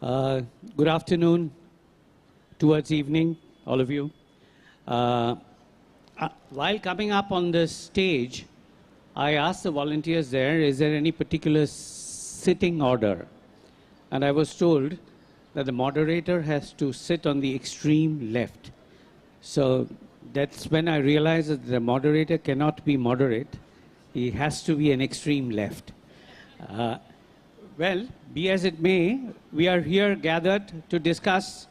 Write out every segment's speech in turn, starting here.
Good afternoon, towards evening, all of you. While coming up on the stage, I asked the volunteers there, is there any particular sitting order? And I was told that the moderator has to sit on the extreme left. So that's when I realized that the moderator cannot be moderate. He has to be an extreme left. Well, be as it may, we are here gathered to discuss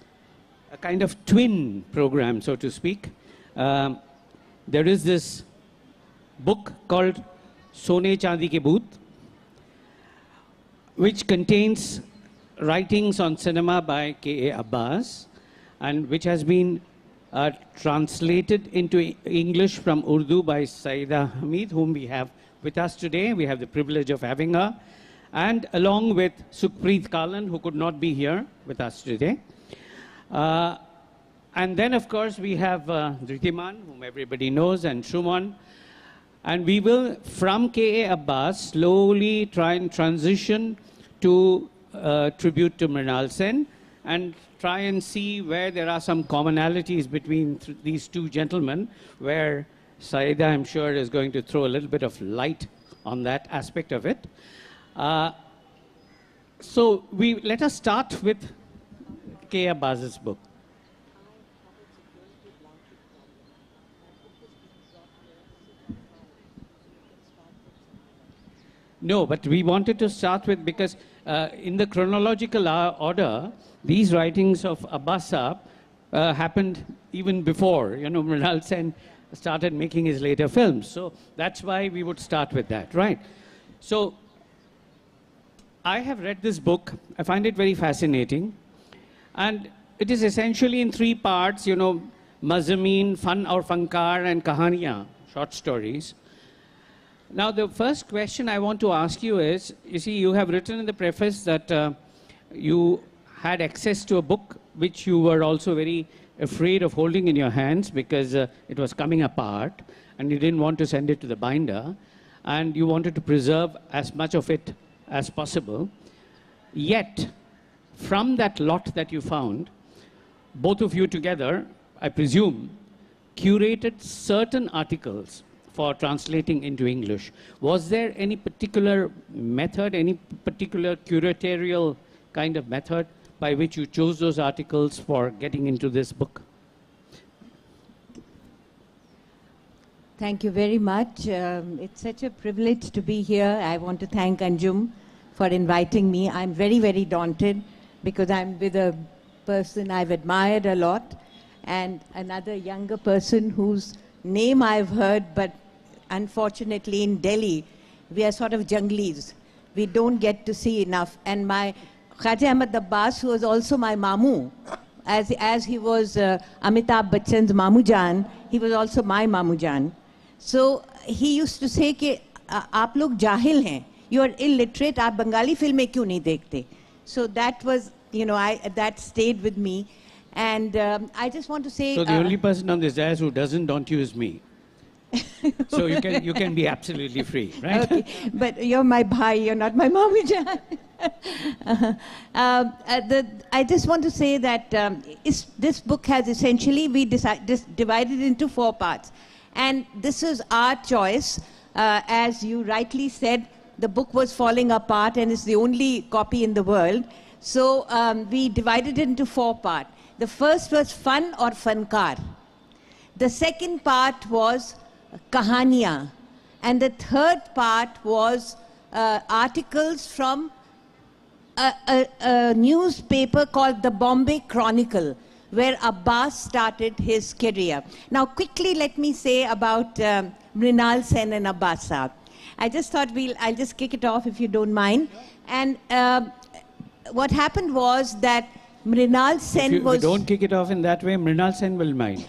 a kind of twin program, so to speak. There is this book called Sone Chandi Ke Bhoot, which contains writings on cinema by A Abbas, and which has been translated into English from Urdu by Syeda Hameed, whom we have with us today. We have the privilege of having her. And along with Sukhpreet Kalan, who could not be here with us today. And then, of course, we have Dhritiman, whom everybody knows, and Suman. And we will, from A Abbas, slowly try and transition to tribute to Mrinal Sen and try and see where there are some commonalities between these two gentlemen, where Syeda, I'm sure, is going to throw a little bit of light on that aspect of it. So let us start with A Abbas's book. No, but we wanted to start with, because in the chronological order, these writings of Abbas happened even before, Mrinal Sen started making his later films. So that's why we would start with that, right? So I have read this book. I find it very fascinating. And it is essentially in three parts, Mazameen, Fun or Funkar, and Kahaniyan, short stories. Now, the first question I want to ask you is, you see, you have written in the preface that you had access to a book which you were also very afraid of holding in your hands because it was coming apart, and you didn't want to send it to the binder, and you wanted to preserve as much of it as possible. Yet, from that lot that you found, both of you together, I presume, curated certain articles for translating into English. Was there any particular method, any particular curatorial kind of method by which you chose those articles for getting into this book? Thank you very much. It's such a privilege to be here. I want to thank Anjum for inviting me. I'm very, very daunted because I'm with a person I've admired a lot and another younger person whose name I've heard, but unfortunately in Delhi, we are sort of junglis. We don't get to see enough. And my Khaja Ahmad Abbas, who was also my Mamu, as he was Amitabh Bachchan's Mamu Jan, he was also my Mamu Jan. So he used to say कि आप लोग जाहिल हैं, you are illiterate, आप बंगाली फिल्में क्यों नहीं देखते? So that was, that stayed with me. And I just want to say... So the only person on this dais who doesn't daunt you is me. So you can be absolutely free, right? Okay, but you're my bhai, you're not my Mamu Jan. I just want to say that this book has essentially, we divided into 4 parts. And this is our choice. As you rightly said, the book was falling apart and it's the only copy in the world. So we divided it into 4 parts. The first was Fun or Funkar. The second part was Kahaniyan. And the third part was articles from a newspaper called the Bombay Chronicle, where Abbas started his career. Now, quickly let me say about Mrinal Sen and Abbas Saab. I just thought I'll just kick it off if you don't mind. And what happened was that Mrinal Sen was... If you don't kick it off in that way, Mrinal Sen will mind.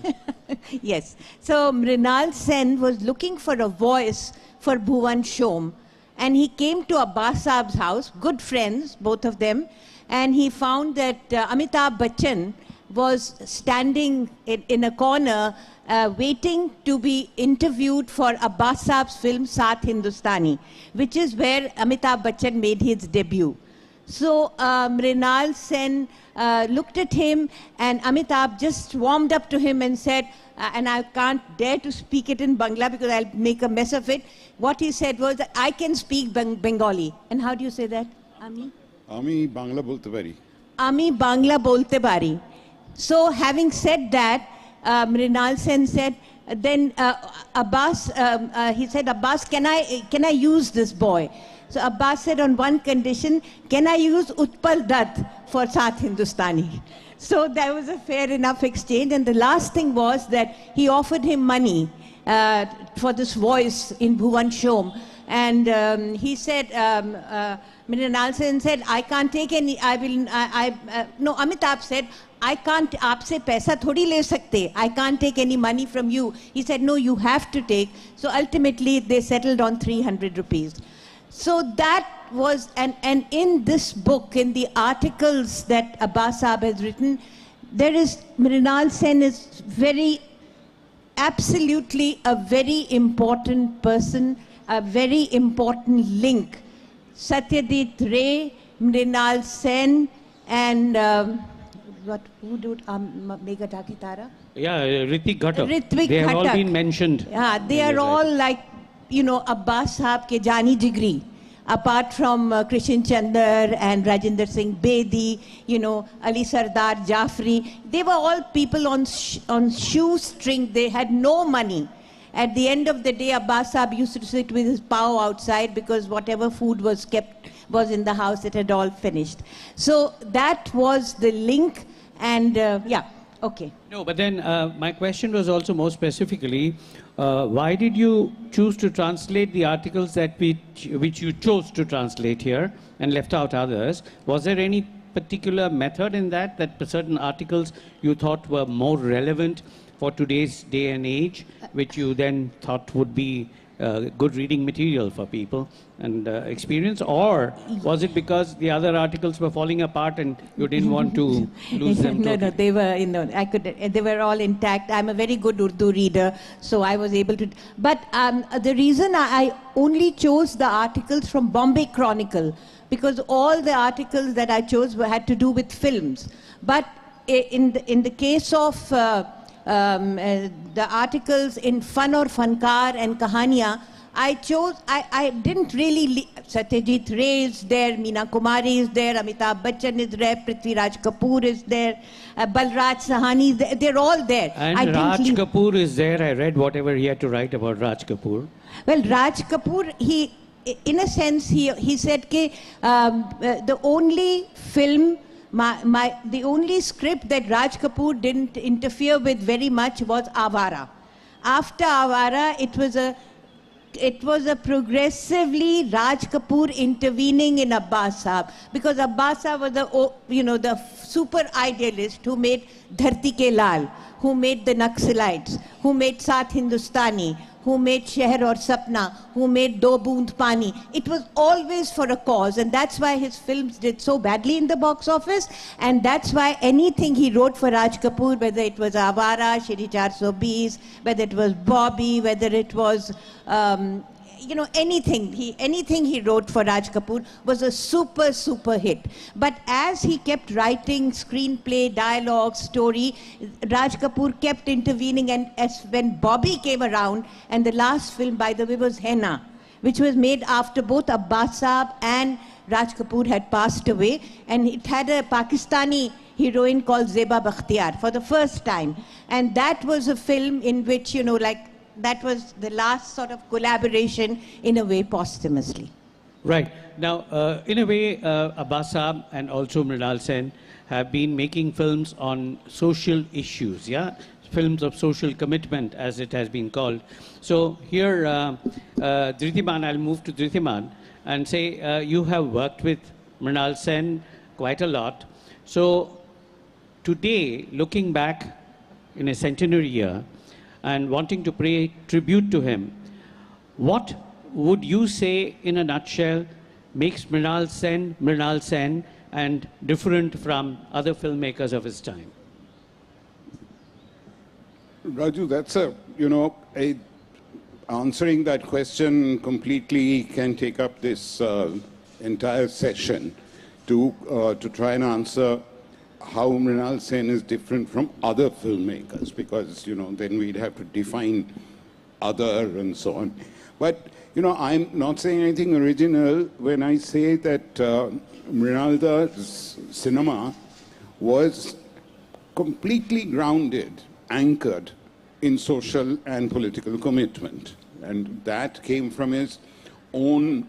Yes. So Mrinal Sen was looking for a voice for Bhuvan Shom. And he came to Abbas Saab's house, good friends, both of them. And he found that Amitabh Bachchan was standing in a corner waiting to be interviewed for Abbas Saab's film Saath Hindustani, which is where Amitabh Bachchan made his debut. So Mrinal Sen looked at him, and Amitabh just warmed up to him and said, and I can't dare to speak it in Bangla because I'll make a mess of it. What he said was that I can speak Bengali. And how do you say that, Ami? Ami Bangla bolte pari. Ami Bangla bolte pari. So having said that, Mrinal Sen said, then Abbas, he said, Abbas, can I use this boy? So Abbas said, on one condition, can I use Utpal Dutt for Saath Hindustani? So there was a fair enough exchange. And the last thing was that he offered him money for this voice in Bhuvan Shom. And he said, Mrinal Sen said, I can't take any, no, Amitabh said, I can't, aapse paisa thodi le sakte. I can't take any money from you. He said, no, you have to take. So ultimately they settled on 300 rupees. So that was, and in this book, in the articles that Abbas Saab has written, there is, Mrinal Sen is absolutely a very important person, a very important link. Satyajit Ray, Mrinal Sen, and who did Megha Dakitara? Yeah, Ritik Ghatak. Ritvik They have all Ghatak. been mentioned. Yeah, they are all like, you know, Abbas Saab ke Jani Jigri. Apart from Krishan Chandar and Rajinder Singh Bedi, you know, Ali Sardar Jafri, they were all people on shoestring. They had no money. At the end of the day, Abbas Saab used to sit with his pao outside because whatever food was kept was in the house. It had all finished. So that was the link, and yeah, okay. No, but then my question was also more specifically, why did you choose to translate the articles that which you chose to translate here and left out others? Was there any particular method in that certain articles you thought were more relevant for today's day and age, which you then thought would be good reading material for people and experience? Or was it because the other articles were falling apart and you didn't want to lose them? No, they were, you know, they were all intact. I'm a very good Urdu reader, so I was able to. But the reason I only chose the articles from Bombay Chronicle, because all the articles that I chose had to do with films. But in the case of the articles in Fun or Fankar and Kahaniya, I didn't really, Satyajit Ray is there, Meena Kumari is there, Amitabh Bachchan is there, Prithviraj Kapoor is there, Balraj Sahani is there, they're all there. And Raj Kapoor is there. I read whatever he had to write about Raj Kapoor. Well, Raj Kapoor, he, in a sense, he said that the only film, the only script that Raj Kapoor didn't interfere with very much was Avara. After Avara, it was a progressively Raj Kapoor intervening in Abbas Saab, because Abbas Saab was the super idealist who made Dharti Ke Lal, who made the Naxalites, who made Saath Hindustani, who made Sheher Aur Sapna, who made Do Boond Pani. It was always for a cause, and that's why his films did so badly in the box office, and that's why anything he wrote for Raj Kapoor, whether it was Avara, Shri 420, whether it was Bobby, whether it was anything he wrote for Raj Kapoor was a super hit. But as he kept writing screenplay, dialogue, story, Raj Kapoor kept intervening, and when Bobby came around, and the last film, by the way, was Henna, which was made after both Abbas Saab and Raj Kapoor had passed away, and it had a Pakistani heroine called Zeba Bakhtiar for the first time. And that was a film in which, that was the last sort of collaboration, in a way, posthumously. Right. Now, in a way, Abbas Saab and also Mrinal Sen have been making films on social issues, yeah? Films of social commitment, as it has been called. So here, Dhritiman, I'll move to Dhritiman and say, you have worked with Mrinal Sen quite a lot. So today, looking back in a centenary year, and wanting to pay tribute to him, what would you say, in a nutshell, makes Mrinal Sen and different from other filmmakers of his time? Raju, that's answering that question completely can take up this entire session. to try and answer how Mrinal Sen is different from other filmmakers, because, you know, then we'd have to define other and so on. But, you know, I'm not saying anything original when I say that Mrinal's cinema was completely grounded, anchored in social and political commitment. And that came from his own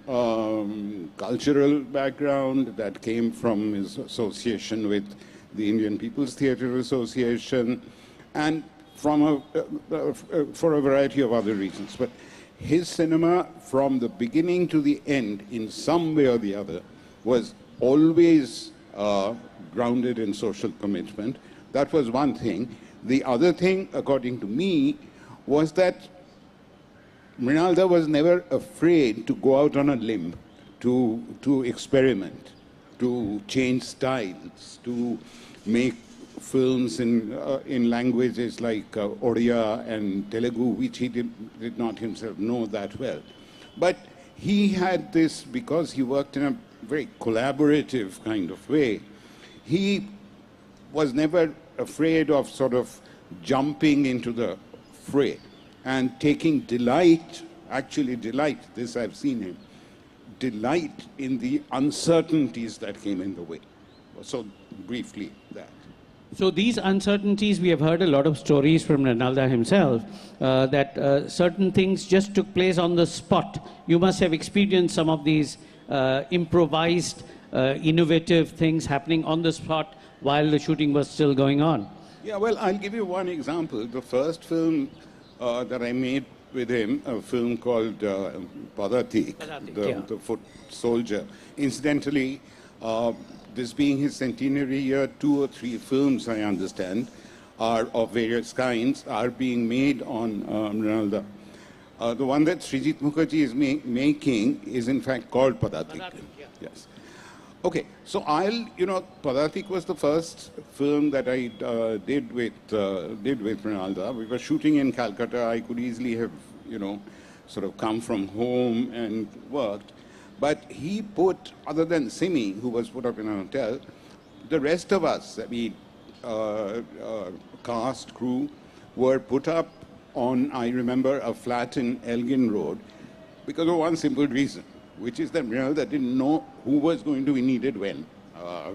cultural background, that came from his association with the Indian People's Theatre Association, and from for a variety of other reasons. But his cinema, from the beginning to the end, in some way or the other, was always grounded in social commitment. That was one thing. The other thing, according to me, was that Mrinal was never afraid to go out on a limb, to experiment, to change styles, to make films in languages like Odia and Telugu, which he did not himself know that well. But he had this, because he worked in a very collaborative kind of way, he was never afraid of sort of jumping into the fray and taking delight, actually delight, this I've seen him, delight in the uncertainties that came in the way. So briefly that. So these uncertainties, we have heard a lot of stories from Ronaldo himself, that certain things just took place on the spot. You must have experienced some of these improvised, innovative things happening on the spot while the shooting was still going on. Yeah, well, I'll give you one example. The first film that I made with him, a film called Padatik, the Foot Soldier. Incidentally, this being his centenary year, 2 or 3 films, I understand, are of various kinds, are being made on Ronaldo. The one that Srijit Mukherjee is making is in fact called Padatik. Yeah. Yes. Okay, so Padatik was the first film that I did with Ronaldo. We were shooting in Calcutta. I could easily have, sort of come from home and worked. But he put, other than Simi, who was put up in a hotel, the rest of us, cast, crew, were put up on, I remember, a flat in Elgin Road because of one simple reason, which is that Ronaldo didn't know who was going to be needed when.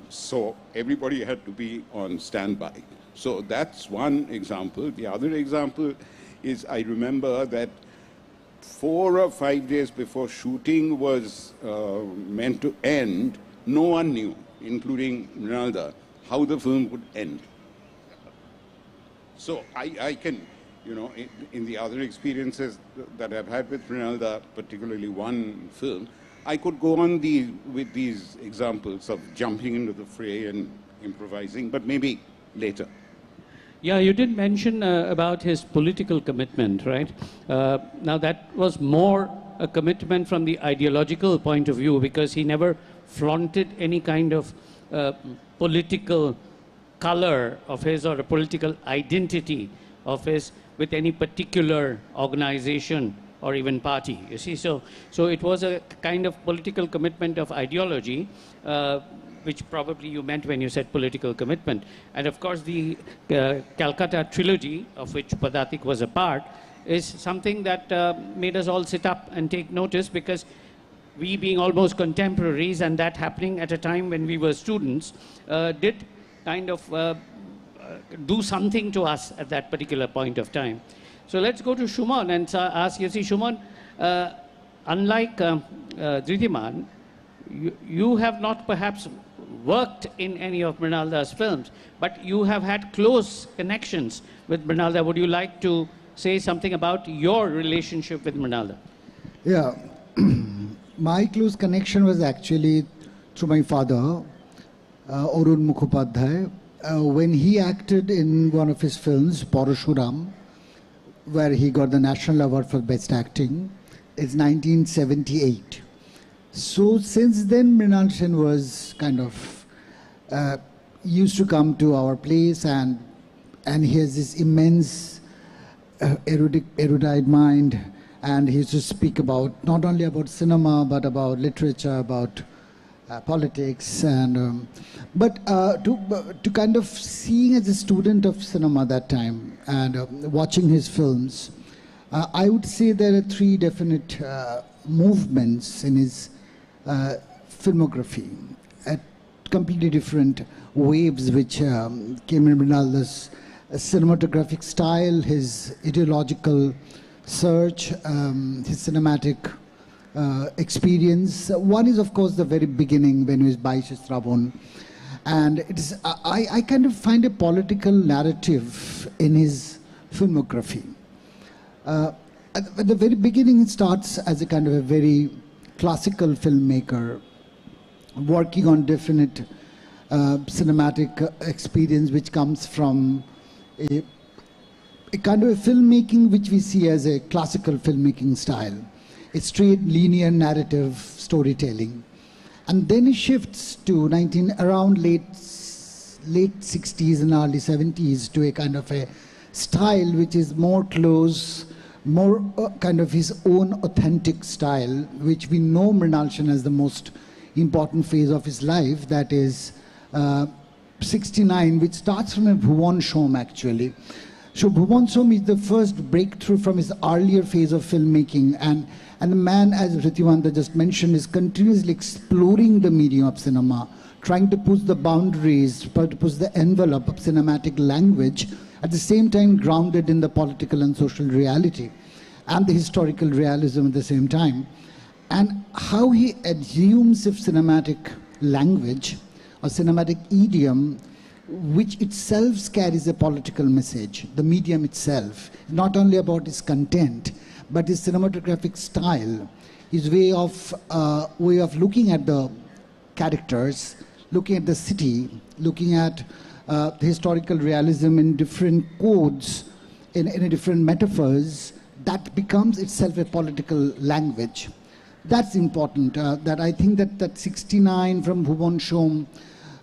So everybody had to be on standby. So that's one example. The other example is I remember that 4 or 5 days before shooting was meant to end, no one knew, including Ronaldo, how the film would end. So I can, in the other experiences that I've had with Ronaldo, particularly one film, I could go on with these examples of jumping into the fray and improvising, but maybe later. Yeah, you did mention about his political commitment, right? Now that was more a commitment from the ideological point of view, because he never flaunted any kind of political color of his or a political identity of his with any particular organization or even party, you see. So it was a kind of political commitment of ideology, which probably you meant when you said political commitment. And of course, the Calcutta trilogy, of which Padatik was a part, is something that made us all sit up and take notice, because we being almost contemporaries and that happening at a time when we were students, did kind of do something to us at that particular point of time. So let's go to Suman and ask, you see, Suman, unlike Dhritiman, you have not perhaps worked in any of Mrinal's films, but you have had close connections with Mrinal. Would you like to say something about your relationship with Mrinal? Yeah, my close connection was actually through my father, Arun Mukhopadhyay, when he acted in one of his films, Parashuram, where he got the National Award for Best Acting. It's 1978. So since then, Mrinal Sen was kind of used to come to our place, and he has this immense erudite mind, and he used to speak about not only about cinema but about literature, about politics, and to kind of seeing as a student of cinema that time and watching his films, I would say there are three definite movements in his filmography, at completely different waves which came in Mrinal's cinematographic style, his ideological search, his cinematic experience. One is, of course, the very beginning when he was Baishe Shravan. And it is, I kind of find a political narrative in his filmography. At the very beginning, it starts as a kind of a very classical filmmaker, working on definite cinematic experience which comes from a kind of a filmmaking which we see as a classical filmmaking style. It's straight linear narrative storytelling. And then he shifts to around late 60s and early 70s to a kind of a style which is more close, more kind of his own authentic style, which we know Mrinal Sen as the most important phase of his life, that is 69, which starts from a Bhuvan Shom actually. So Bhuvan Shom is the first breakthrough from his earlier phase of filmmaking, and the man, as Dhritiman just mentioned, is continuously exploring the medium of cinema, trying to push the boundaries, to push the envelope of cinematic language, at the same time grounded in the political and social reality and the historical realism at the same time. And how he assumes of cinematic language or cinematic idiom, which itself carries a political message, the medium itself, not only about its content, but his cinematographic style, his way of looking at the characters, looking at the city, looking at the historical realism in different codes, in different metaphors, that becomes itself a political language. That's important. That I think that 69 from Bhuvan Shom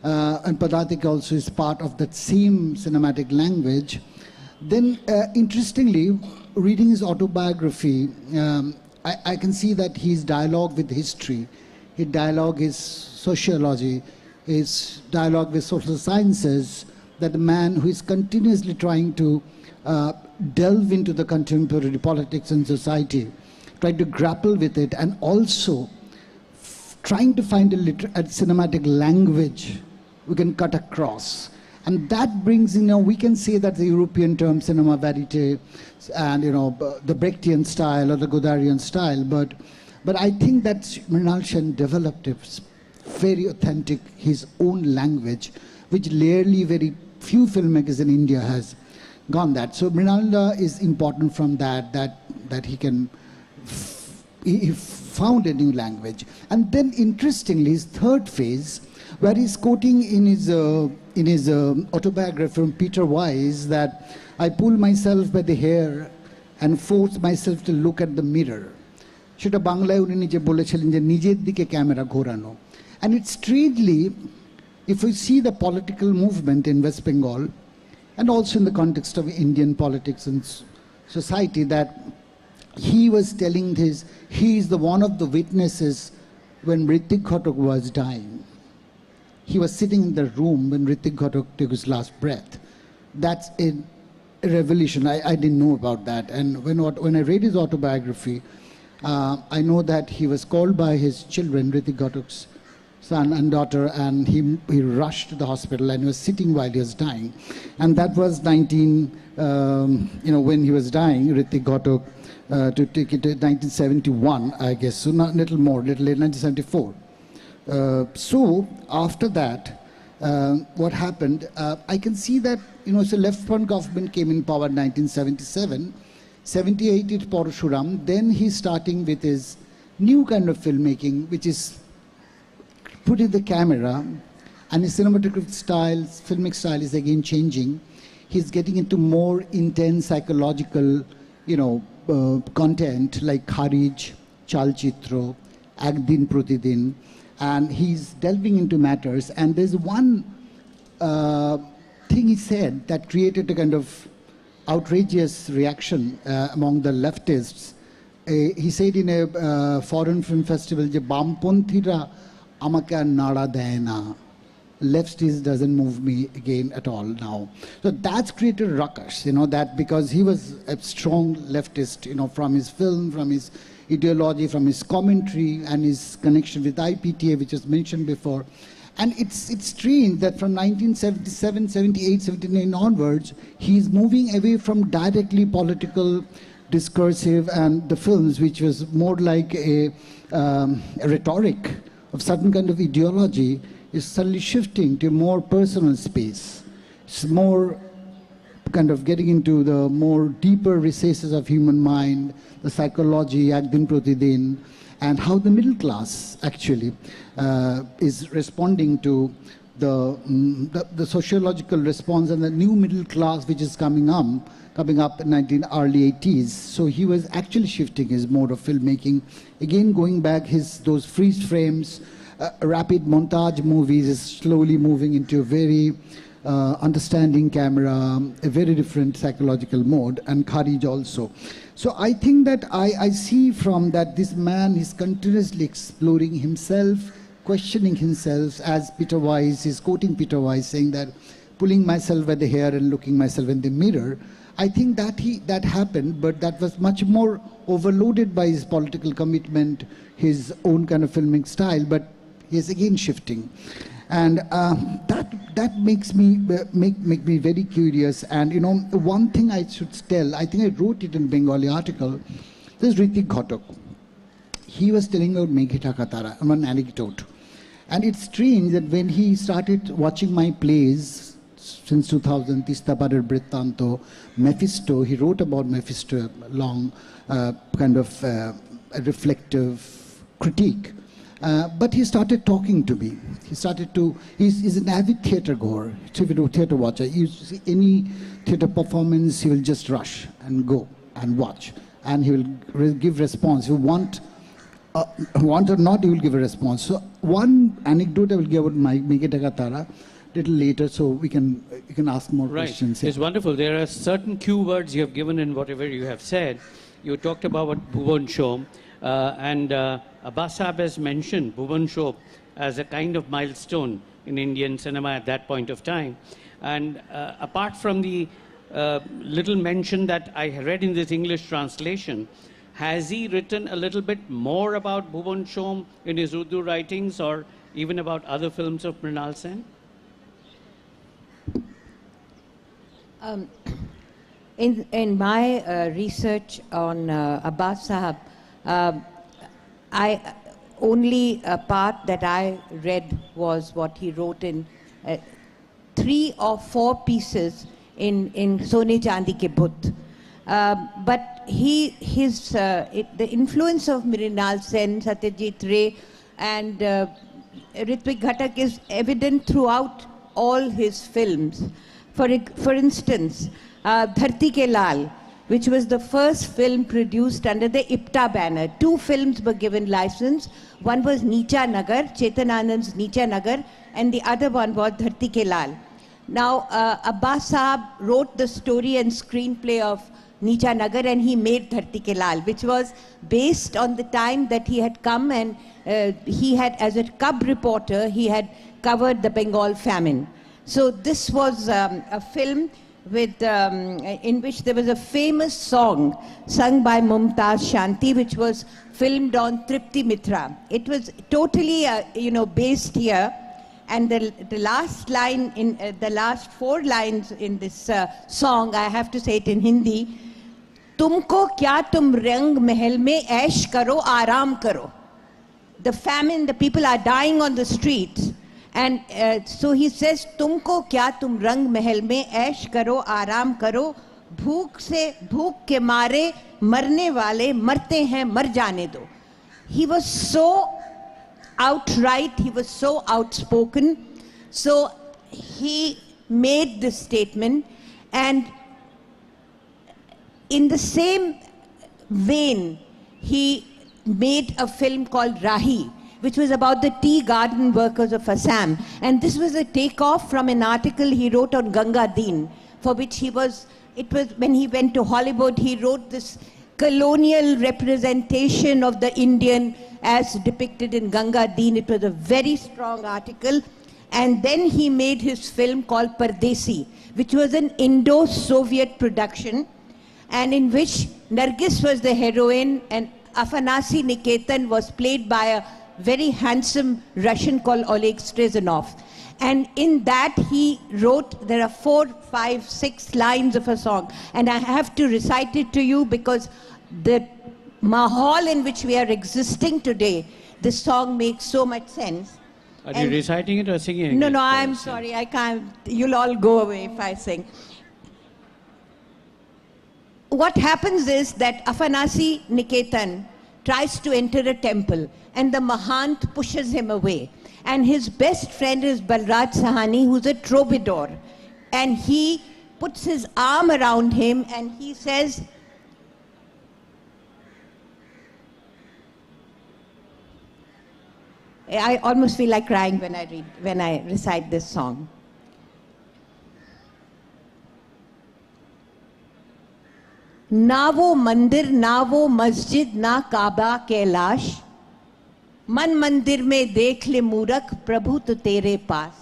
and Padatik also is part of that same cinematic language. Then, interestingly, reading his autobiography, I can see that his dialogue with history, his dialogue is sociology, his dialogue with social sciences, that the man who is continuously trying to delve into the contemporary politics and society, trying to grapple with it, and also trying to find a cinematic language we can cut across. And that brings, we can say that the European term cinema verite and, the Brechtian style or the Godarian style, but I think that Mrinal Sen developed a very authentic, his own language, which rarely very few filmmakers in India has gone that. So Mrinal is important from that he can, he found a new language. And then interestingly, his third phase, where he's quoting in his autobiography from Peter Wise that I pull myself by the hair and force myself to look at the mirror. সেটা বাংলায় উনি নিজে বলেছিলেন যে নিজের দিকে camera ঘোরানো. And it's strangely, if we see the political movement in West Bengal, and also in the context of Indian politics and society, that he was telling he is one of the witnesses when Hrithik Ghatak was dying. He was sitting in the room when Hrithik Ghatak took his last breath. That's a revelation. I didn't know about that. And when I read his autobiography, I know that he was called by his children, Hrithik Ghatak's son and daughter, and he rushed to the hospital and he was sitting while he was dying. And that was when he was dying, Hrithik Ghatak, to take it to 1971, I guess, so not little late, 1974. So after that, what happened, I can see that, so left front government came in power in 1977, 78 it Parashuram, then he's starting with his new kind of filmmaking, which is putting the camera, and his cinematographic style, filmic style is again changing. He's getting into more intense psychological, content like Kharij, Chalchitro, Ekdin Pratidin, and he's delving into matters. And there's one thing he said that created a kind of outrageous reaction among the leftists. He said in a foreign film festival, যে বামপন্থীরা amake ar nada deয় na. Leftist doesn't move me again at all now. So that's created ruckus, that because he was a strong leftist, from his film, from his ideology, from his commentary and his connection with IPTA, which was mentioned before. And it's strange that from 1977, 78, 79 onwards, he's moving away from directly political, discursive, and the films, which was more like a rhetoric of certain kind of ideology, is suddenly shifting to a more personal space. It's more kind of getting into the more deeper recesses of human mind, the psychology, Akdin Pratidin, and how the middle class actually is responding to the sociological response and the new middle class which is coming up in early 80s. So he was actually shifting his mode of filmmaking, again going back those freeze frames, rapid montage movies, is slowly moving into a very understanding camera, a very different psychological mode, and Kharij also. So I think that I see from that this man is continuously exploring himself, questioning himself, as Peter Weiss is quoting Peter Weiss saying that pulling myself by the hair and looking myself in the mirror. I think that happened, but that was much more overloaded by his political commitment, his own kind of filming style, but he is again shifting. And that makes me make me very curious. And one thing I should tell, I think I wrote it in Bengali article. This is Ritik Ghatak. He was telling about Meghe Takatara, one anecdote. And it's strange that when he started watching my plays since 2000, Tista Parer Brittanto, Mephisto, he wrote about Mephisto, long kind of reflective critique. But he started talking to me. He's an avid theatre goer, theatre watcher. You see any theatre performance, he will just rush and go and watch. And he will give response. If you want or not, he will give a response. So one anecdote I will give about Meghe Takatara little later, so you can ask more questions. It's wonderful. There are certain cue words you have given in whatever you have said. You talked about Bhuvan Show, and A Abbas mentioned Bhuvan Show as a kind of milestone in Indian cinema at that point of time. And apart from the little mention that I read in this English translation, has he written a little bit more about Bhuvan Show in his Urdu writings, or even about other films of Mrinal Sen? In my research on Abbas Sahab, only a part that I read was what he wrote in 3 or 4 pieces in Sone Chandi Ke Bhut. But the influence of Mrinal Sen, Satyajit Ray, and Ritik Ghatak is evident throughout all his films. For instance, Dharti Ke Lal, which was the first film produced under the IPTA banner. 2 films were given license. One was Neecha Nagar, Chetan Anand's Neecha Nagar, and the other one was Dharti Ke Lal. Now, Abbas Sahab wrote the story and screenplay of Neecha Nagar, and he made Dharti Ke Lal, which was based on the time that he had come, and he had, as a cub reporter, he had covered the Bengal famine. So this was a film in which there was a famous song sung by Mumtaz Shanti, which was filmed on Tripti Mitra. It was totally, based here. And the last line, the last 4 lines in this song, I have to say it in Hindi. Tumko kya tum rang mahal mein aish karo, aaram karo. The famine, the people are dying on the streets. And so he says, Tumko kya tum rang mahal mein aish karo, aaram karo. Bhook ke mare marne wale marte hain, mar jaane do. He was so outright, he was so outspoken. So he made this statement, and in the same vein, he made a film called Rahi, which was about the tea garden workers of Assam. And this was a takeoff from an article he wrote on Ganga Deen, for which it was when he went to Hollywood, he wrote this colonial representation of the Indian as depicted in Ganga Deen. It was a very strong article. And then he made his film called Pardesi, which was an Indo-Soviet production, and in which Nargis was the heroine and Afanasy Niketan was played by a very handsome Russian called Oleg Strezanov. And in that he wrote, there are 4, 5, 6 lines of a song. And I have to recite it to you because the mahal in which we are existing today, this song makes so much sense. Are you reciting it or singing it? No, no, I'm sorry, I can't. You'll all go away if I sing. What happens is that Afanasy Niketan tries to enter a temple and the Mahant pushes him away. And his best friend is Balraj Sahani, who's a troubadour. And he puts his arm around him and he says, I almost feel like crying when I recite this song. ना वो मंदिर ना वो मस्जिद ना काबा कैलाश, मन मंदिर में देख ले मूरख प्रभु तो तेरे पास,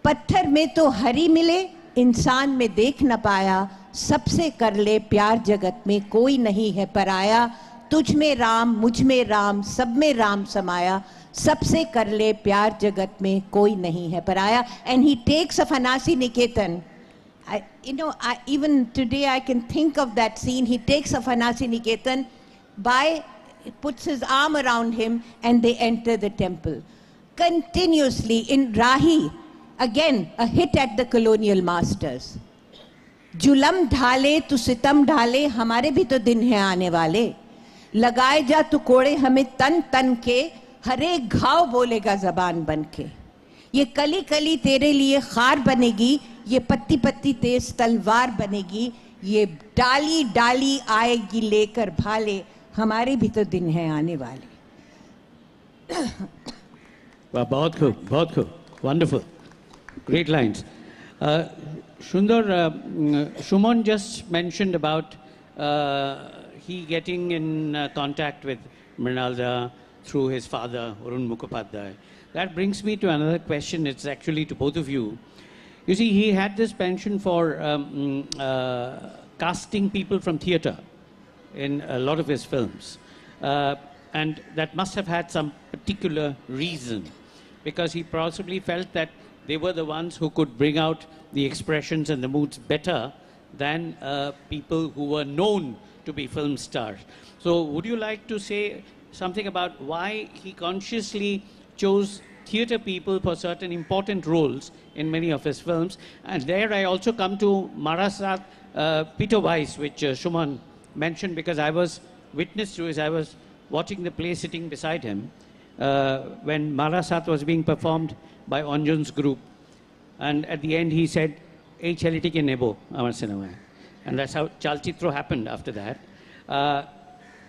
पत्थर में तो हरि मिले इंसान में देख न पाया, सबसे कर ले प्यार जगत में कोई नहीं है पराया, तुझ में राम मुझ में राम सब में राम समाया, सबसे कर ले प्यार जगत में कोई नहीं है पराया. And he takes Afanasy Niketan. Even today I can think of that scene. He takes Afanasy Niketan, puts his arm around him, and they enter the temple. Continuously in Rahi, again a hit at the colonial masters. जुलम ढाले तू सितम ढाले हमारे भी तो दिन है आने वाले, लगाए जा तू कोड़े हमें तन तन के, हर एक घाव बोलेगा जबान बन के, ये कली कली तेरे लिए खार बनेगी, ये पत्ती पत्ती तेज तलवार बनेगी, ये डाली डाली आएगी लेकर भाले, हमारे भी तो दिन है आने वाले. वाह, बहुत खूब, wonderful, great lines. Sundar, Suman just mentioned about he getting in contact with Mrinal through his father, Arun Mukhopadhyay. That brings me to another question. It's actually to both of you. You see, he had this penchant for casting people from theatre in a lot of his films. And that must have had some particular reason, because he possibly felt that they were the ones who could bring out the expressions and the moods better than people who were known to be film stars. So would you like to say something about why he consciously chose theatre people for certain important roles in many of his films? And there I also come to Marasat Peter Weiss, which Suman mentioned, because I was witness to it. I was watching the play sitting beside him when Marasat was being performed by Anjan's group. And at the end he said, "Ei chaliti ke nebo amar cinema." And that's how Chalchitro happened after that.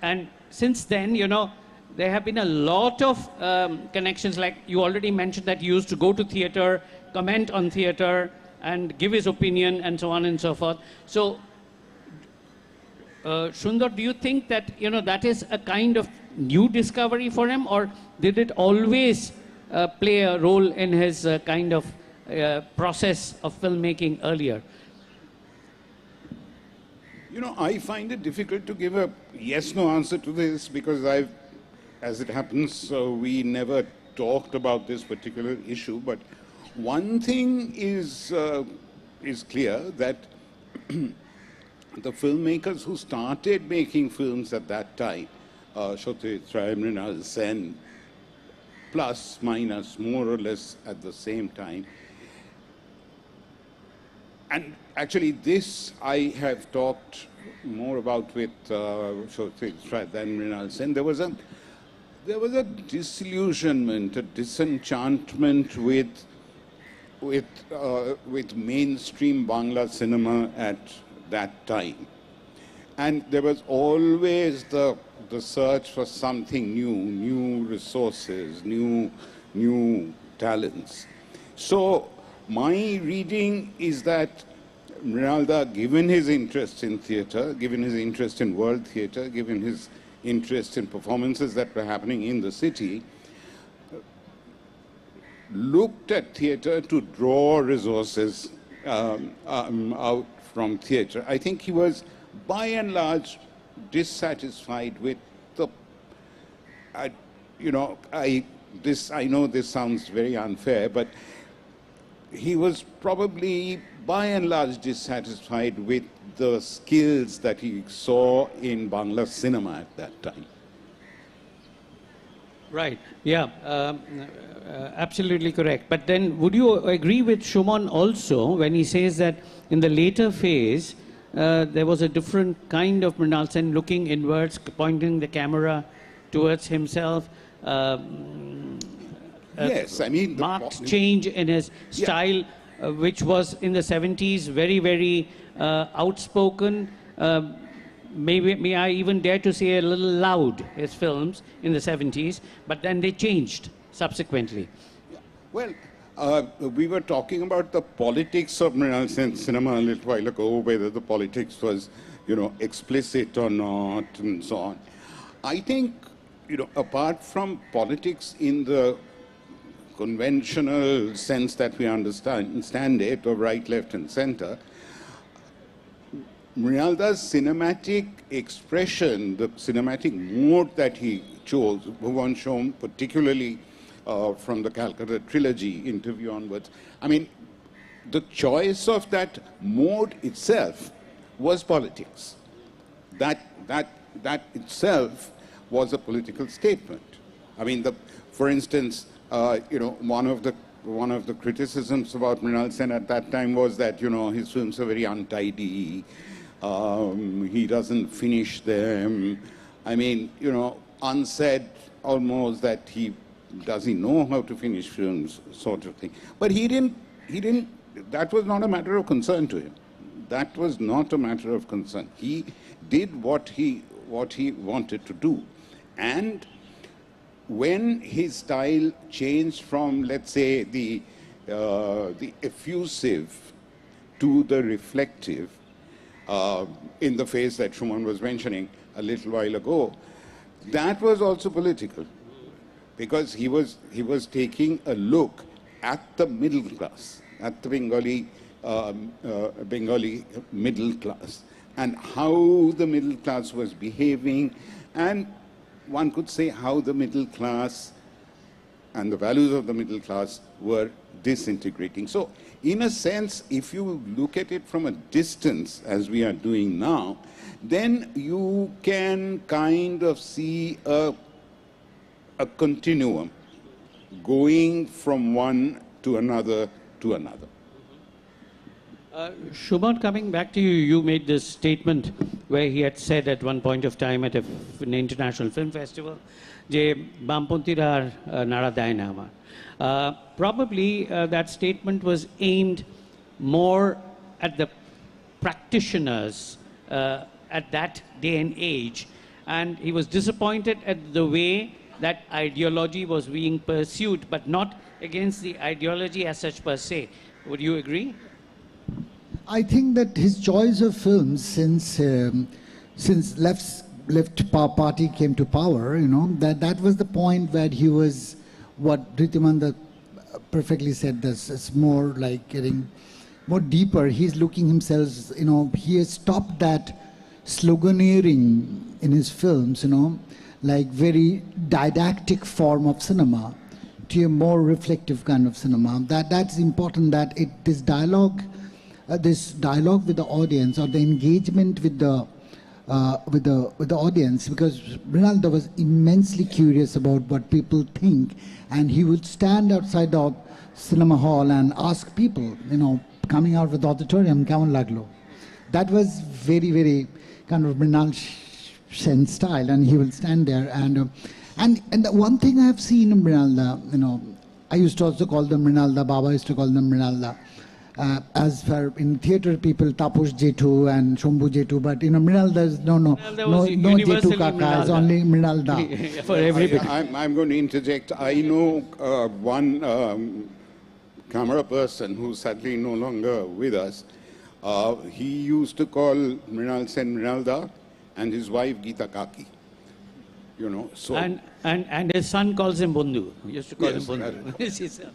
And since then, you know, there have been a lot of connections. Like you already mentioned that he used to go to theatre, comment on theatre, and give his opinion, and so on and so forth. So, Sundar, do you think that, you know, that is a kind of new discovery for him, or did it always play a role in his kind of process of filmmaking earlier? You know, I find it difficult to give a yes-no answer to this, because as it happens, we never talked about this particular issue. But one thing is clear, that the filmmakers who started making films at that time, Chaterji, Mrinal Sen, plus, minus, more or less at the same time. And actually this I have talked more about with Chaterji than Mrinal Sen. There was a disillusionment, a disenchantment with mainstream Bangla cinema at that time. And there was always the search for something new resources, new talents. So my reading is that Mrinal, given his interest in theatre, given his interest in world theatre, given his interest in performances that were happening in the city, looked at theatre to draw resources out from theatre. I think he was, by and large, dissatisfied with the, I know this sounds very unfair, but he was probably, by and large, dissatisfied with the skills that he saw in Bangla cinema at that time. Right, yeah, absolutely correct. But then would you agree with Suman also when he says that in the later phase, there was a different kind of Mrinal Sen looking inwards, pointing the camera towards himself? Yes, I mean... marked change in his style, which was in the 70s very, very outspoken. May I even dare to say a little loud, his films in the 70s, but then they changed subsequently. Well, we were talking about the politics of Mrinal Sen cinema a little while ago, whether the politics was, explicit or not, and so on. I think, apart from politics in the conventional sense that we understand it, of right, left, and center, Mrinalda's cinematic expression, the cinematic mode that he chose, Bhuvan Shom, particularly from the Calcutta trilogy, interview onwards, I mean, the choice of that mode itself was politics. That itself was a political statement. I mean, for instance, one of the criticisms about Mrinal Sen at that time was that, his films are very untidy. He doesn't finish them. I mean, unsaid almost that does he know how to finish films, sort of thing. But he didn't, that was not a matter of concern to him. That was not a matter of concern. He did what he wanted to do. And when his style changed from, let's say, the effusive to the reflective, in the phase that Suman was mentioning a little while ago, that was also political, because he was taking a look at the middle class, at the Bengali middle class, and how the middle class was behaving, and one could say how the middle class and the values of the middle class were disintegrating. So, in a sense, if you look at it from a distance, as we are doing now, then you can kind of see a continuum going from one to another to another. Suman, coming back to you, you made this statement where he had said at one point of time at an international film festival, Je Bampontira Nara Daina Amar. Probably that statement was aimed more at the practitioners at that day and age, and he was disappointed at the way that ideology was being pursued, but not against the ideology as such per se. Would you agree? I think that his choice of films since left party came to power, that was the point where he was, what Dhritiman perfectly said, this it's more like getting more deeper. He's looking himself, he has stopped that sloganeering in his films, like very didactic form of cinema to a more reflective kind of cinema. That's important, that this dialogue with the audience, or the engagement with the audience, because Mrinalda was immensely curious about what people think, and he would stand outside the cinema hall and ask people, coming out with the auditorium, "Kaman laglo?" That was very, very kind of Mrinal Sen style, and he will stand there and the one thing I have seen in Mrinalda, I used to also call them Mrinalda, Baba used to call them Mrinalda. As for in theatre people, Tapush Jetu and Shambhu Jetu, but Mrinalda is no Jetu Kaka, it's only Mrinalda. For everybody. I'm going to interject. I know one camera person who's sadly no longer with us. He used to call Mrinal Sen Mrinalda and his wife Geeta Kaki. you know. So And his son calls him Bundu. He used to call Yes, him Bundu. Yes, yes, sir.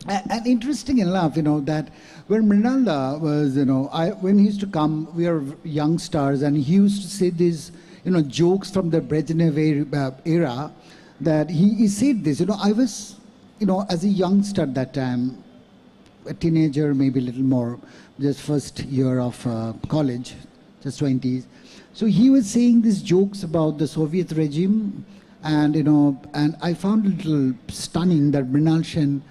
And interesting enough, you know, that when Mrinal was, you know, when he used to come, we were young stars, and he used to say these, you know, jokes from the Brezhnev era, that he said this, you know, I was, you know, as a youngster at that time, a teenager, maybe a little more, just first year of college, just 20s. So he was saying these jokes about the Soviet regime, and, you know, and I found it a little stunning that Mrinal Sen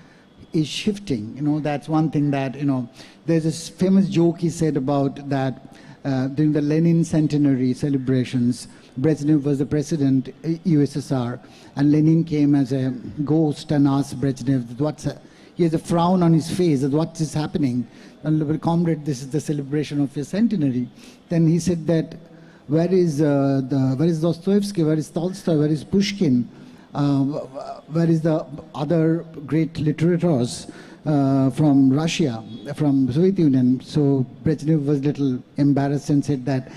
is shifting. You know, that's one thing that, you know, there's this famous joke he said about that during the Lenin Centenary celebrations, Brezhnev was the president, USSR, and Lenin came as a ghost and asked Brezhnev, he has a frown on his face, what is happening? And comrade, this is the celebration of your centenary. Then he said that, where is Dostoevsky, where is Tolstoy, where is Pushkin? Where is the other great literators from Russia, from Soviet Union? So Brezhnev was a little embarrassed and said that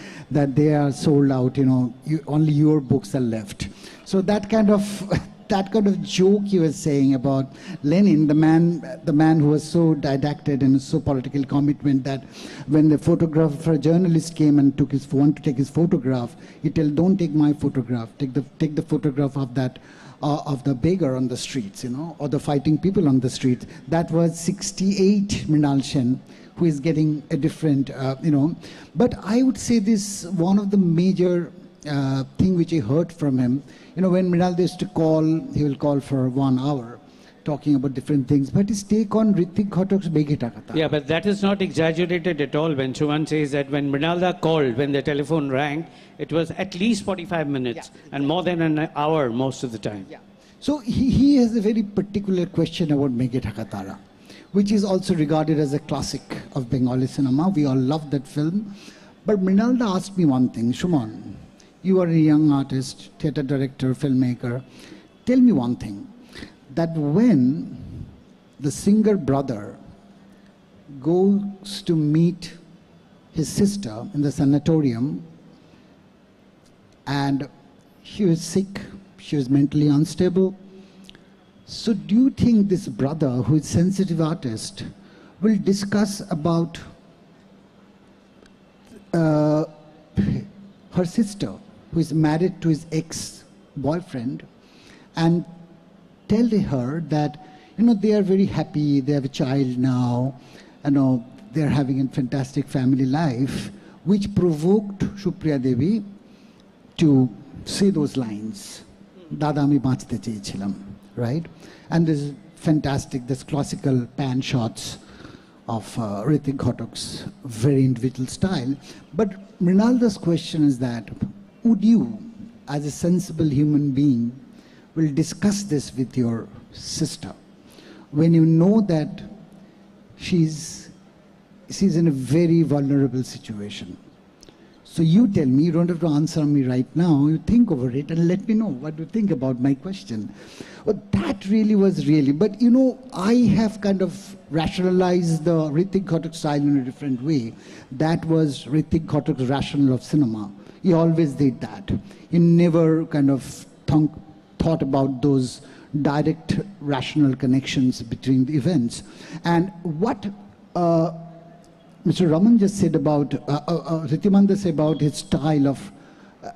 they are sold out, you know, only your books are left. So that kind of joke he was saying about Lenin, the man who was so didactic and so political commitment that when the photographer journalist came and wanted to take his photograph, he told, don't take my photograph, take the photograph of that of the beggar on the streets, you know, or the fighting people on the streets. That was 68 Mrinal Sen, who is getting a different, you know. But I would say this, one of the major thing which I heard from him, you know, when Mrinal used to call, he will call for 1 hour, talking about different things. But his take on Hrithik Ghatak's Begita Katha. Yeah, but that is not exaggerated at all when Suman says that when Mrinal called, when the telephone rang, it was at least 45 minutes and more than an hour most of the time. Yeah. So he has a very particular question about Meghe Katara, which is also regarded as a classic of Bengali cinema. We all love that film. But Mrinal asked me one thing, Suman, you are a young artist, theatre director, filmmaker. Tell me one thing, that when the singer brother goes to meet his sister in the sanatorium, and she was sick, she was mentally unstable. So do you think this brother, who is a sensitive artist, will discuss about her sister, who is married to his ex-boyfriend, and tell her that, you know, they are very happy, they have a child now, you know, they're having a fantastic family life, which provoked Supriya Devi to say those lines, Dada ami baachte cheyechilam, right? And this is fantastic, this classical pan shots of Hrithik Ghatak's very individual style. But Mrinal's question is that, would you, as a sensible human being, will discuss this with your sister when you know that she's in a very vulnerable situation? So you tell me, you don't have to answer me right now, you think over it and let me know what you think about my question. Well, that really was but you know, I have kind of rationalized the Hrithik Ghatak style in a different way. That was Hrithik Ghatak's rationale of cinema. He always did that. He never kind of thought about those direct rational connections between the events. And what Mr. Raman just said about, Dhritiman said about his style of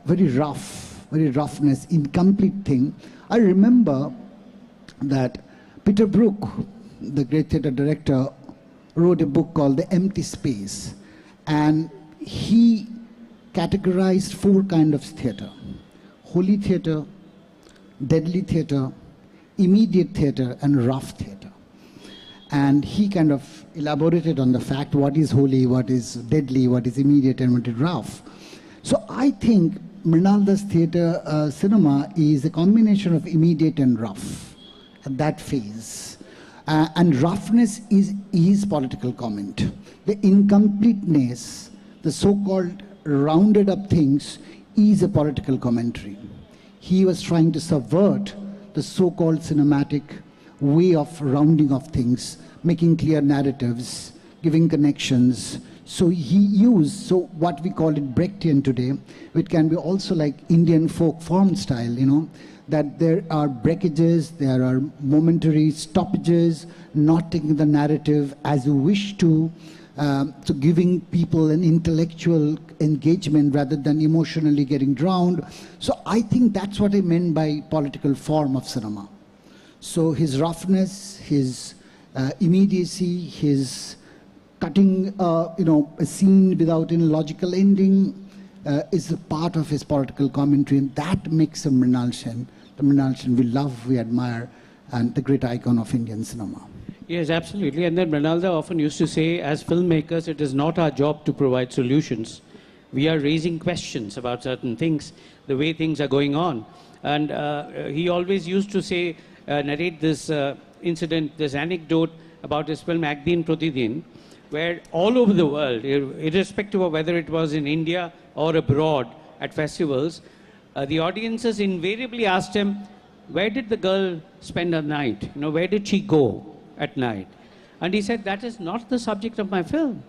very roughness, incomplete thing. I remember that Peter Brook, the great theatre director, wrote a book called The Empty Space. And he categorized 4 kinds of theatre: holy theatre, deadly theatre, immediate theatre, and rough theatre. And he kind of elaborated on the fact what is holy, what is deadly, what is immediate, and what is rough. So I think Mrinal's theatre cinema is a combination of immediate and rough at that phase. And roughness is his political comment. The incompleteness, the so-called rounded up things, is a political commentary. He was trying to subvert the so-called cinematic way of rounding off things, making clear narratives, giving connections, So he used, so what we call it Brechtian today, it can be also like Indian folk form style, you know, that there are breakages, there are momentary stoppages, not taking the narrative as you wish to, so giving people an intellectual engagement rather than emotionally getting drowned. So I think that's what I meant by political form of cinema. So his roughness, his immediacy, his cutting a scene without any logical ending is a part of his political commentary, and that makes him Mrinal Sen. The Mrinal Sen we love, we admire, and the great icon of Indian cinema. Yes, absolutely. And then Mrinalda often used to say, as filmmakers, it is not our job to provide solutions. We are raising questions about certain things, the way things are going on. And he always used to say, narrate this incident, this anecdote about his film Ek Din Prati Din, where all over the world, irrespective of whether it was in India or abroad at festivals, the audiences invariably asked him, where did the girl spend her night? You know, where did she go at night? And he said, that is not the subject of my film.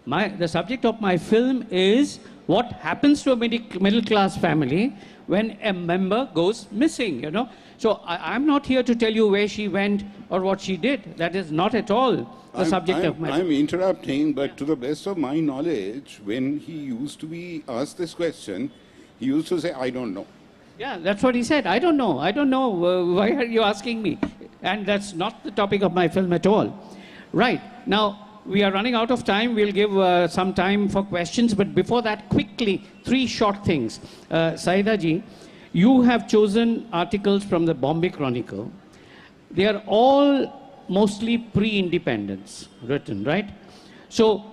The subject of my film is what happens to a middle class family when a member goes missing, you know. So I'm not here to tell you where she went or what she did. That is not at all the subject of my film. I'm interrupting, but to the best of my knowledge, when he used to be asked this question, he used to say, I don't know. Yeah, that's what he said. I don't know. I don't know. Why are you asking me? And that's not the topic of my film at all. Right. Now, we are running out of time. We'll give some time for questions. But before that, quickly, 3 short things. Syeda ji, you have chosen articles from the Bombay Chronicle. They are all mostly pre-independence written, right? So,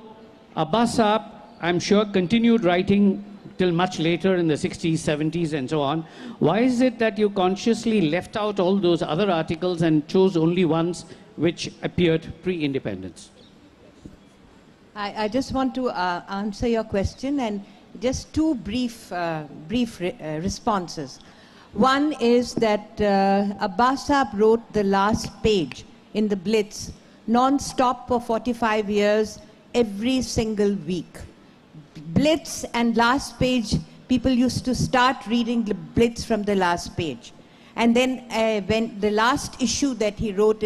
Abbas Saab, I'm sure, continued writing till much later in the 60s, 70s, and so on. Why is it that you consciously left out all those other articles and chose only ones which appeared pre-independence? I just want to answer your question, and just 2 brief responses. One is that Abbas Saab wrote the last page in the Blitz non-stop for 45 years, every single week. Blitz and last page, people used to start reading the Blitz from the last page. And then when the last issue that he wrote,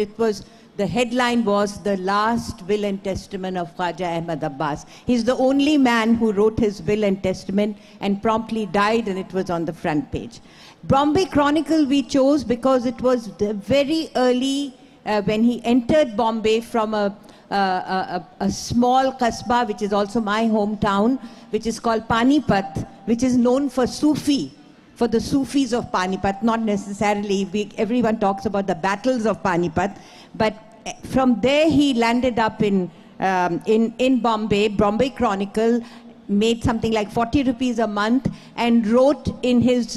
the headline was The Last Will and Testament of Khwaja Ahmad Abbas. He's the only man who wrote his will and testament and promptly died, and it was on the front page. Bombay Chronicle we chose because it was very early when he entered Bombay from a small kasbah, which is also my hometown, which is called Panipat, which is known for Sufi, for the Sufis of Panipat. Not necessarily, everyone talks about the battles of Panipat, but from there he landed up in Bombay. Bombay Chronicle made something like 40 rupees a month and wrote in his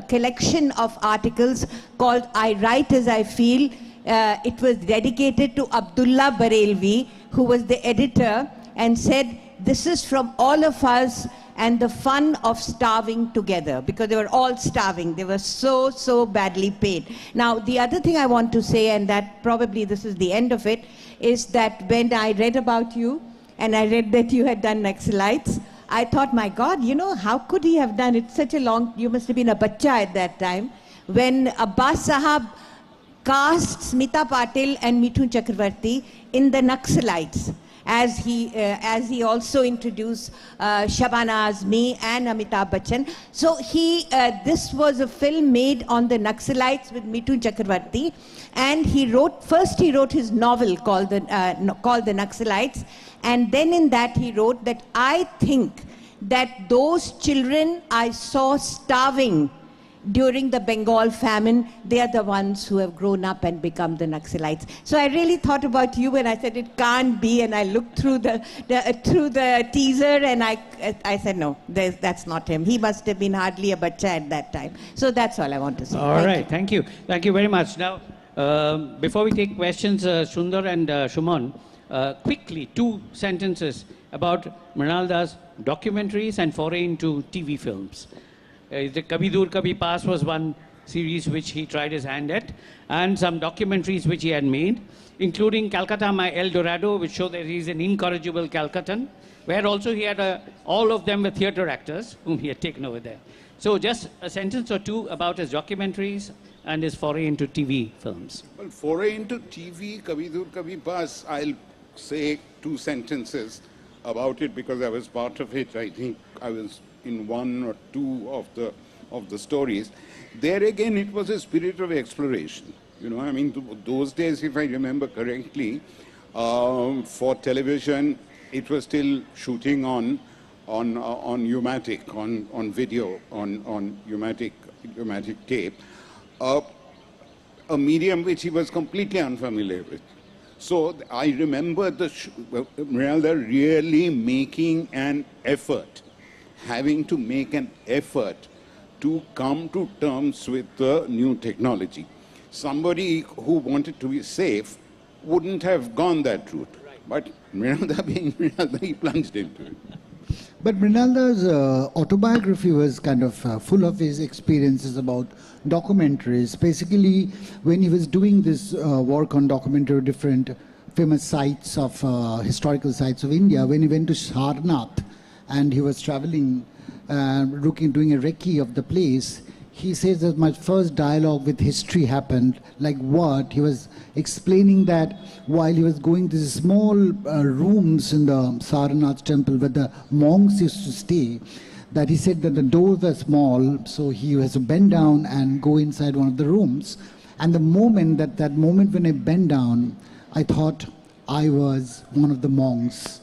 collection of articles called I Write As I Feel. It was dedicated to Abdullah Barelvi, who was the editor, and said, this is from all of us and the fun of starving together, because they were all starving. They were so badly paid. Now, the other thing I want to say, and that probably this is the end of it, is that when I read about you, and I read that you had done Naxalites, I thought, my God, you know, how could he have done it such a long, you must have been a bacha at that time, when Abbas Sahab cast Smita Patil and Mithun Chakravarti in the Naxalites, as he also introduced Shabana Azmi and Amitabh Bachchan. So this was a film made on the Naxalites with Mithun Chakravarti, and he wrote his novel called the Naxalites, and then in that he wrote that I think that those children I saw starving during the Bengal famine, they are the ones who have grown up and become the Naxalites. So I really thought about you when I said it can't be, and I looked through the teaser, and I said no, that's not him. He must have been hardly a bacha at that time. So that's all I want to say. All right, thank you very much. Now, before we take questions, Sundar and Suman, quickly 2 sentences about Mrinalda's documentaries and foray into TV films. The Kabhi Dur Kabhi Paas was one series which he tried his hand at, and some documentaries which he had made, including Calcutta, My El Dorado, which show that he's an incorrigible Calcuttan, where also he had all of them were theatre actors whom he had taken over there. So just a sentence or two about his documentaries and his foray into TV films. Well, foray into TV, Kabhi Dur Kabhi Paas, I'll say 2 sentences about it because I was part of it. I think I was in 1 or 2 of the stories. There again, it was a spirit of exploration. You know, I mean, those days, if I remember correctly, for television, it was still shooting on U-matic, on video, on U-matic tape, a medium which he was completely unfamiliar with. So I remember Mrinal really making an effort, having to make an effort to come to terms with the new technology. Somebody who wanted to be safe wouldn't have gone that route. Right. But Mrinal being Mrinal, he plunged into it. But Mrinal's autobiography was kind of full of his experiences about documentaries. Basically, when he was doing this work on documentary different famous sites of historical sites of India, when he went to Sarnath and he was traveling, doing a recce of the place, he says that my first dialogue with history happened. Like what? He was explaining that while he was going to the small rooms in the Sarnath temple where the monks used to stay, that he said that the doors were small, so he has to bend down and go inside one of the rooms. And the moment, that moment when I bent down, I thought I was one of the monks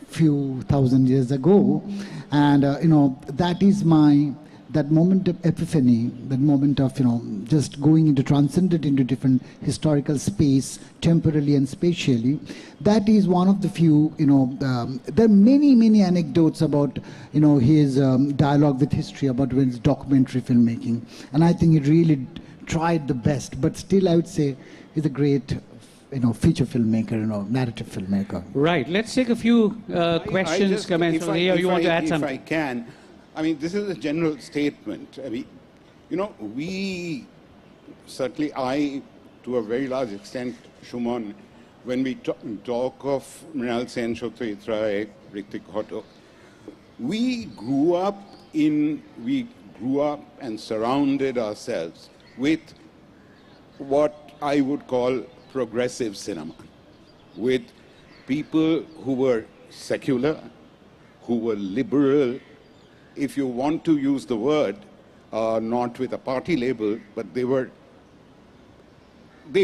few thousand years ago. And, that is that moment of epiphany, that moment of, just going into, transcended into different historical space, temporally and spatially, that is one of the few, there are many, many anecdotes about, his dialogue with history, about his documentary filmmaking. And I think he really tried the best, but still I would say he's a great, feature filmmaker, narrative filmmaker. Right. Let's take a few questions, comments. You want to add something? If I can. I mean, this is a general statement. I mean, we, certainly I, to a very large extent, Suman, when we talk of Mrinal Sen, Chaterji, Ritik Hotto, we grew up and surrounded ourselves with what I would call progressive cinema, with people who were secular, who were liberal, if you want to use the word, not with a party label, but they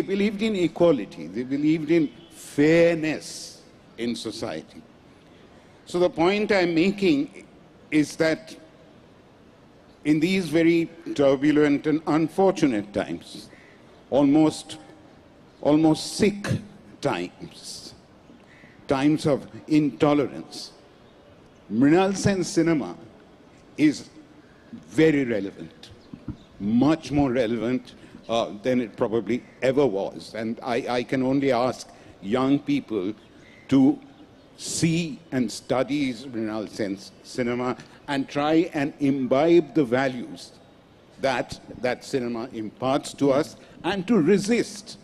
believed in equality, they believed in fairness in society. So the point I'm making is that in these very turbulent and unfortunate times, almost sick times of intolerance, Mrinal Sen cinema is very relevant, much more relevant than it probably ever was. And I can only ask young people to see and study Mrinal Sen's cinema and try and imbibe the values that cinema imparts to us, and to resist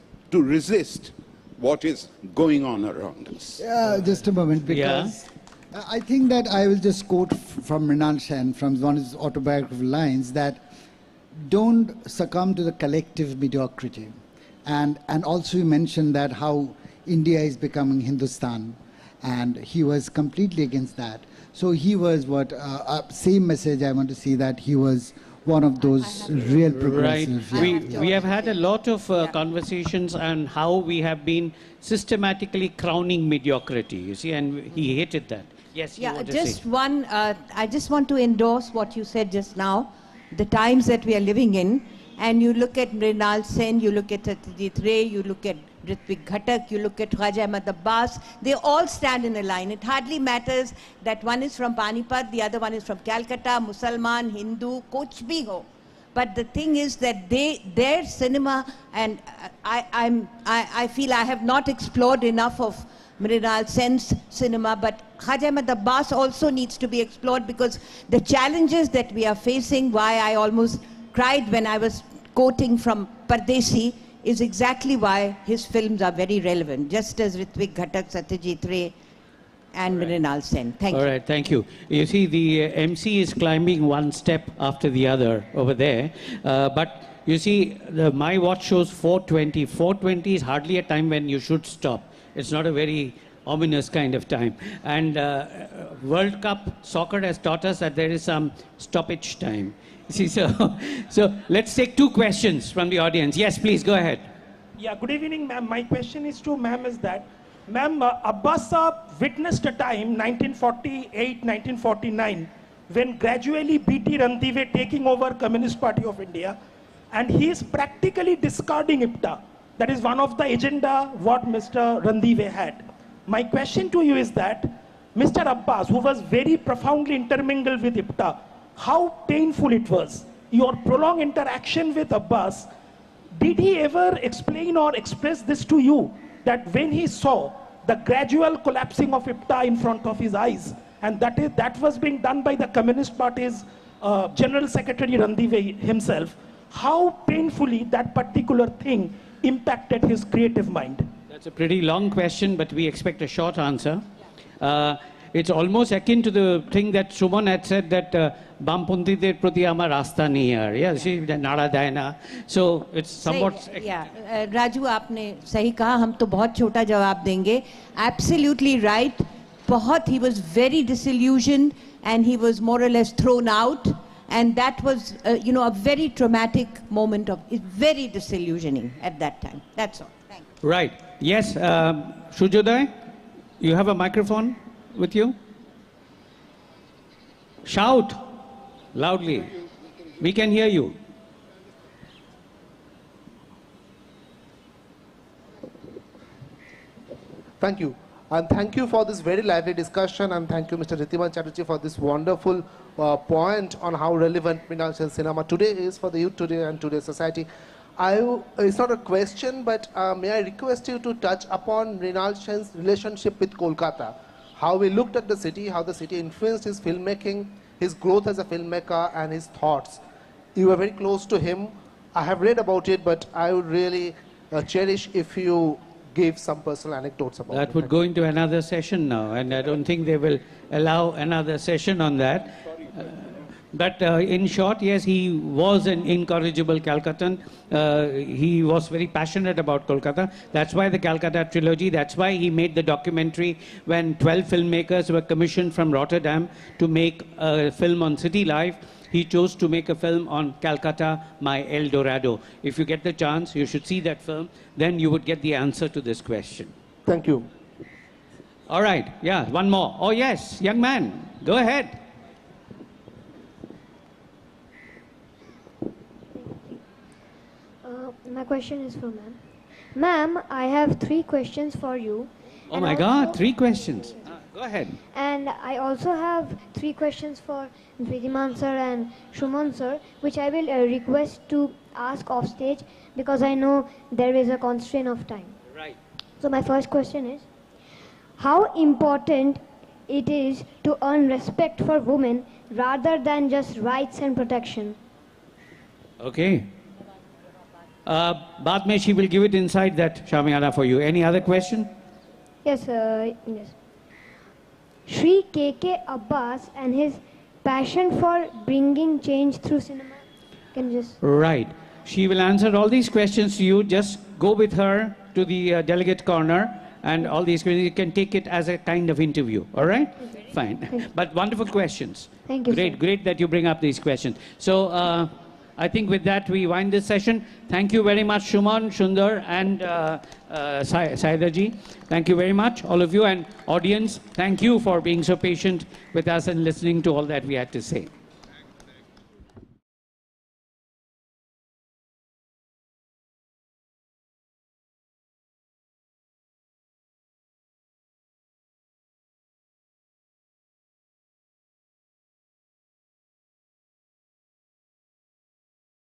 what is going on around us. Yeah, just a moment, because I think that I will just quote from Mrinal Sen, from one of his autobiographical lines, that don't succumb to the collective mediocrity. And also he mentioned that how India is becoming Hindustan, and he was completely against that. So he was same message I want to see, that he was one of those real progressive. Right. We have had a lot of conversations on how we have been systematically crowning mediocrity, you see, and he hated that. Yes, yeah, just one, I just want to endorse what you said just now, the times that we are living in, and you look at Mrinal Sen, you look at Chaterji, you look at Ritwik Ghatak, you look at A Abbas, they all stand in a line. It hardly matters that one is from Panipat, the other one is from Calcutta, Musalman, Hindu, kuch bhi ho. But the thing is that their cinema, and I feel I have not explored enough of Mrinal Sen's cinema, but A Abbas also needs to be explored, because the challenges that we are facing, why I almost cried when I was quoting from Pardesi is exactly why his films are very relevant, just as Ritvik Ghatak, Satyajit Ray, and Mrinal Sen. Thank you. All right, thank you. You see, the MC is climbing one step after the other over there. But you see, my watch shows 4:20. 4:20 is hardly a time when you should stop. It's not a very ominous kind of time. And World Cup soccer has taught us that there is some stoppage time. See, so let's take 2 questions from the audience. Yes, please, go ahead. Yeah, good evening, ma'am. My question is to ma'am is that, ma'am, Abbas witnessed a time, 1948, 1949, when gradually B.T. Randive taking over Communist Party of India, and he is practically discarding IPTA. That is one of the agenda what Mr. Randive had. My question to you is that, Mr. Abbas, who was very profoundly intermingled with IPTA, how painful it was. Your prolonged interaction with Abbas, did he ever explain or express this to you, that when he saw the gradual collapsing of IPTA in front of his eyes, and that was being done by the Communist Party's General Secretary Randive himself, how painfully that particular thing impacted his creative mind? That's a pretty long question, but we expect a short answer. It's almost akin to the thing that Suman had said that Bampunthider proti amar rasta nahi hai. Yeah, see, nada day na. So it's somewhat. Yeah, Raju, आपने सही कहा. हम तो बहुत छोटा जवाब देंगे. Absolutely right. He was very disillusioned and he was more or less thrown out. And that was, a very traumatic moment very disillusioning at that time. That's all. Thank you. Right. Yes, Shujoday, you have a microphone with you? Shout loudly. We can hear you. Thank you. And thank you for this very lively discussion, and thank you, Mr. Dhritiman Chaterji, for this wonderful point on how relevant Mrinal Sen cinema today is for the youth today and today's society. It's not a question, but may I request you to touch upon Mrinal Sen's relationship with Kolkata? How we looked at the city, how the city influenced his filmmaking, his growth as a filmmaker, and his thoughts. You were very close to him. I have read about it, but I would really cherish if you gave some personal anecdotes about it. That would go into another session now, and I don't think they will allow another session on that. But in short, yes, he was an incorrigible Calcuttan. He was very passionate about Kolkata. That's why the Calcutta trilogy, that's why he made the documentary when 12 filmmakers were commissioned from Rotterdam to make a film on city life. He chose to make a film on Calcutta, my El Dorado. If you get the chance, you should see that film. Then you would get the answer to this question. Thank you. All right. Yeah, one more. Oh, yes, young man. Go ahead. My question is for ma'am. Ma'am, I have 3 questions for you. Oh my God, 3 questions. Go ahead. And I also have 3 questions for Dhritiman sir and Suman sir, which I will request to ask off stage because I know there is a constraint of time. Right. So my first question is, how important it is to earn respect for women rather than just rights and protection? Okay. Baad mein she will give it inside that Shamiana for you. Any other question? Yes, yes. Shri K.K. Abbas and his passion for bringing change through cinema. Can you just... Right. She will answer all these questions to you. Just go with her to the delegate corner and all these questions. You can take it as a kind of interview. All right? Fine. But wonderful questions. Thank you, Great, sir. great that you bring up these questions. So, I think with that we wind this session. Thank you very much, Suman, Sundar, and Syeda. Thank you very much, all of you, and audience. Thank you for being so patient with us and listening to all that we had to say.